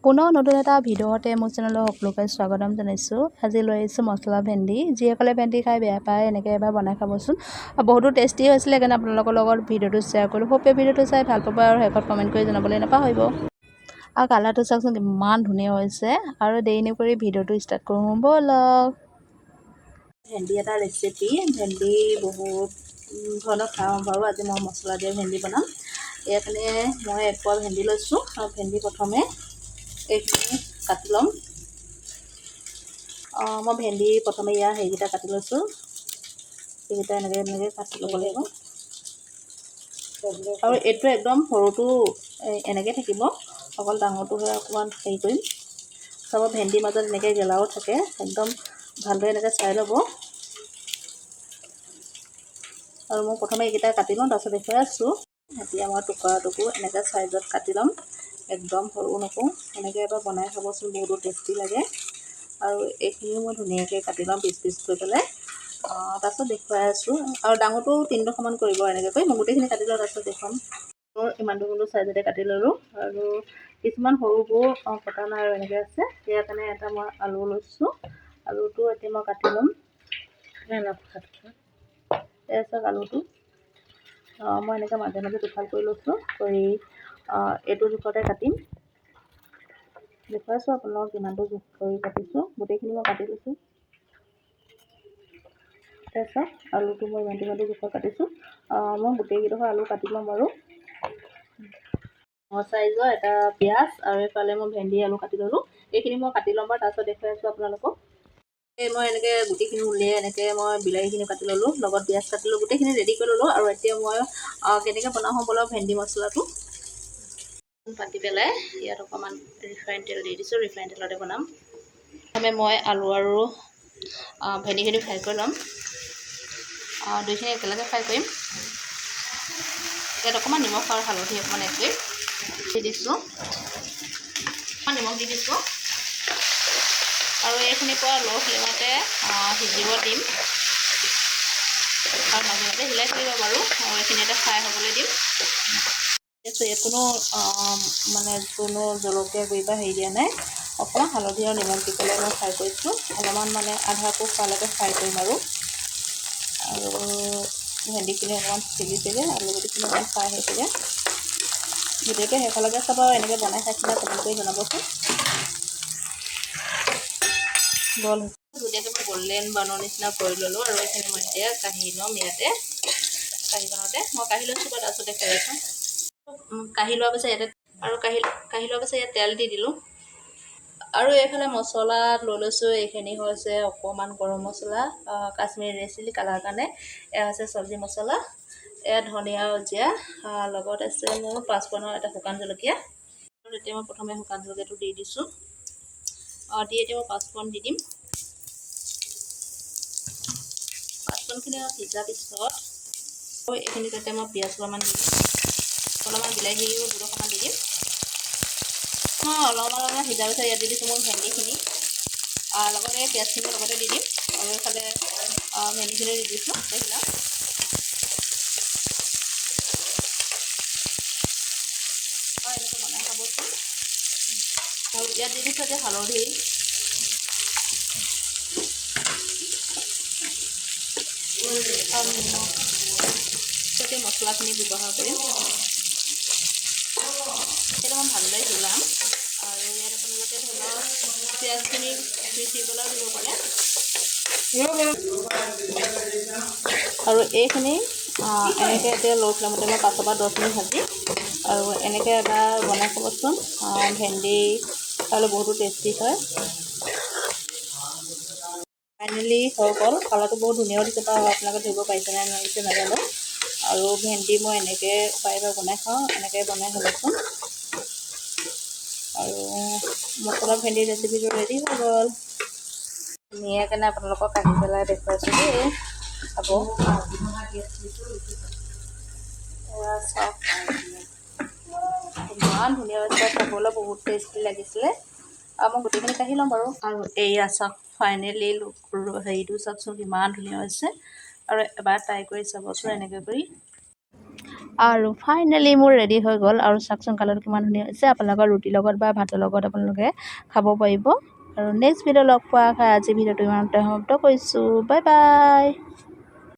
পুনৰ নতুন এটা ভিডিঅ'তে মোৰ চেনেলৰ সকলোকে স্বাগতম জনাইছোঁ। আজি লৈ আহিছোঁ মছলা ভেন্দি। যিসকলে ভেন্দি খাই বেয়া পায় এনেকৈ এবাৰ বনাই খাবচোন। বহুতো টেষ্টি হৈছিলে, সেইকাৰণে আপোনালোকৰ লগত ভিডিঅ'টো শ্বেয়াৰ কৰিলোঁ। হোপ এই ভিডিঅ'টো চাই ভাল পাব আৰু শেষত কমেণ্ট কৰি জনাবলৈ নাপাহৰিব। আৰু কালাৰটো চাওকচোন কিমান ধুনীয়া হৈছে। আৰু দেৰি নকৰি ভিডিঅ'টো ষ্টাৰ্ট কৰোঁ ব'লক। ভেন্দি এটা ৰেচিপি। ভেন্দি বহুত ধৰণৰ খাওঁ বাৰু। আজি মই মছলা দিয়া ভেন্দি বনাম। ইয়াৰ কাৰণে মই 1 পোৱা ভেন্দি লৈছোঁ। আৰু ভেন্দি প্ৰথমে এইখিনি কাটি ল'ম। মই ভেন্দি প্ৰথমে ইয়াৰ সেইকেইটা কাটি লৈছোঁ। সেইকেইটা এনেকৈ কাটি ল'ব লাগিব। আৰু এইটো একদম সৰুটো এনেকৈ থাকিব, অকল ডাঙৰটোহে অকণমান হেৰি কৰিম। চাব ভেন্দিৰ মাজত এনেকৈ গেলাও থাকে, একদম ভালদৰে এনেকৈ চাই ল'ব। আৰু মই প্ৰথমে এইকেইটা কাটি লওঁ, তাৰপিছত দেখুৱাই আছোঁ। এতিয়া মই টুকুৰা এনেকৈ চাইজত কাটি ল'ম, একদম সৰু নকৰোঁ। এনেকৈ এবাৰ বনাই খাবচোন, বহুতো টেষ্টি লাগে। আৰু এইখিনিও মই ধুনীয়াকৈ কাটি ল'ম পিচ কৰি পেলাই। তাৰপিছত দেখুৱাই আছোঁ। আৰু ডাঙৰটো 3 সমান কৰিব এনেকৈ কৰি মই গোটেইখিনি কাটি লওঁ, তাৰপিছত দেখুৱাম। ইমানটো চাইজতে কাটি ল'লোঁ। আৰু কিছুমান সৰুবোৰ কটা নাই আৰু এনেকৈ আছে। ইয়াৰ কাৰণে এটা মই আলু লৈছোঁ। আলুটো এতিয়া মই কাটি ল'ম। তাৰপিছত আলুটো মই এনেকৈ মাজে মাজে দুফাল কৰি লৈছোঁ। কৰি এইটো জোখতে কাটিম। দেখুৱাইছোঁ আপোনালোকক কিমানটো জোখ কৰি কাটিছোঁ। গোটেইখিনি মই কাটি লৈছোঁ। তাৰপিছত আলুটো মই ইমানটো জোখত কাটিছোঁ। মই গোটেইকেইডোখৰ আলু কাটি ল'ম বাৰু। চাইজৰ এটা পিঁয়াজ আৰু এইফালে মই ভেন্দি আলু কাটি ল'লোঁ। এইখিনি মই কাটি ল'ম বাৰু, তাৰপিছত দেখুৱাই আছোঁ আপোনালোকক। মই এনেকৈ গুটিখিনি উলিয়াই এনেকৈ মই বিলাহীখিনি কাটি ল'লোঁ, লগত পিঁয়াজ কাটিলোঁ, গোটেইখিনি ৰেডি কৰি ল'লোঁ। আৰু এতিয়া মই কেনেকৈ বনাওঁ বলক ভেন্দি মছলাটো পাতি পেলাই ইয়াত অকণমান ৰিফাইন তেল দি দিছোঁ। ৰিফাইন তেলতে বনাম। প্ৰথমে মই আলু আৰু ভেন্দিখিনি ফ্ৰাই কৰি ল'ম। দুইখিনি একেলগে ফ্ৰাই কৰিম। ইয়াত অকণমান নিমখ আৰু হালধি অকণমান এড কৰি দি দিছোঁ। নিমখ দি দিছোঁ। আৰু এইখিনিৰ পৰা ল' ফ্লেমতে সিজিব দিম। আৰু মাজে মাজে হিলাই থাকিব বাৰু। আৰু এইখিনি এটা ফ্ৰাই হ'বলৈ দিম। ইয়াত কোনো জলকীয়া গুড়ি বা হেৰি দিয়া নাই। অকণমান হালধি আৰু নিমখ দি পেলাই মই ফ্ৰাই কৰিছোঁ। অলপমান আধা কোপ পালেকে ফ্ৰাই কৰিম আৰু ভেন্দিখিনি অকণমান সিজিছেগৈ, আলু গুটিখিনি অকণমান ফ্ৰাই হৈছেগৈ। ভিডিঅ'টো সেইফালকে চাব আৰু এনেকৈ বনাই খাইছিলে কমেণ্ট কৰি জনাবচোন। ধুনীয়াকৈ গল্ডেন ব্ৰাউনৰ নিচিনা কৰি ল'লোঁ। আৰু এইখিনি মই এতিয়া কাঢ়ি ল'ম। ইয়াতে কাঢ়িখনতে মই কাঢ়ি লৈছোঁ বাৰু, তাৰপিছত দেখুৱাই আছোঁ। কাঢ়ি লোৱাৰ পিছত ইয়াত তেল দি দিলোঁ। আৰু এইফালে মছলাত লৈ লৈছোঁ। এইখিনি হৈছে অকণমান গৰম মছলা, কাশ্মীৰী ৰেড চিলি কালাৰ কাৰণে। এয়া হৈছে চব্জি মছলা, এয়া ধনিয়া আৰু জিৰা, লগত আছে মোৰ 5 পোনৰ এটা শুকান জলকীয়া। আৰু এতিয়া মই প্ৰথমে শুকান জলকীয়াটো দি দিছোঁ। এতিয়া মই 5 পোন দি দিম। 5 পোনখিনি সিজাৰ পিছত এইখিনি তাতে মই পিঁয়াজ অলপমান দি দিম। অলপমান বিলাহীও 2 দি দিম। মই অলপমান সিজাৰ পিছত ইয়াত দি দিছোঁ মোৰ ভেন্দিখিনি। লগতে পিঁয়াজখিনি লগতে দি দিম। আৰু এইফালে ভেন্দিখিনি দি দিছোঁ। এইবিলাক এনেকৈ বনাই খাবচোন। আৰু ইয়াত দি দিছোঁ এতিয়া হালধি, এতিয়া মছলাখিনি ব্যৱহাৰ কৰিম। সেইটো মই ভালদৰে হিলাম। আৰু ইয়াত আপোনালোকে ধৰি লওক পিঁয়াজখিনি পিচি পেলাইও দিব পাৰে। আৰু এইখিনি এনেকৈ এতিয়া ল' ফ্লেমতে মই 5 পৰা 10 মিনিট ভাজি আৰু এনেকৈ এবাৰ বনাই খাবচোন। ভেন্দি খালে বহুতো টেষ্টি হয়। ফাইনেলি হৈ গ'ল। কালাৰটো বহুত ধুনীয়া দিছে বাৰু, আপোনালোকে ধৰিব পাৰিছে নে নোৱাৰিছে নাজানো। আৰু ভেন্দি মই এনেকৈ প্ৰায়ভাগ বনাই খাওঁ, এনেকৈ বনাই খাবচোন। আৰু মছলা ভেন্দি ৰেচিপিটো ৰেডি হৈ গ'ল। ধুনীয়াকৈ আপোনালোকক কাঢ়ি পেলাই দেখুৱাইছোঁ দেই। খাব ইমান ধুনীয়া হৈছে, খাবলৈ বহুত টেষ্টি লাগিছিলে। আৰু মই গোটেইখিনি কাঢ়ি ল'ম বাৰু। আৰু এয়া চাওক, ফাইনেলি হেৰিটো চাওকচোন কিমান ধুনীয়া হৈছে। আৰু এবাৰ ট্ৰাই কৰি চাবচোন এনেকৈ কৰি। আৰু ফাইনেলি মোৰ ৰেডি হৈ গ'ল আৰু চাওকচোন কালাৰটো কিমান ধুনীয়া হৈছে। আপোনালোকৰ ৰুটিৰ লগত বা ভাতৰ লগত আপোনালোকে খাব পাৰিব। আৰু নেক্সট ভিডিঅ' লগ পোৱা আশা আজি ভিডিঅ'টো ইমানতে সমাপ্ত কৰিছোঁ। Bye bye.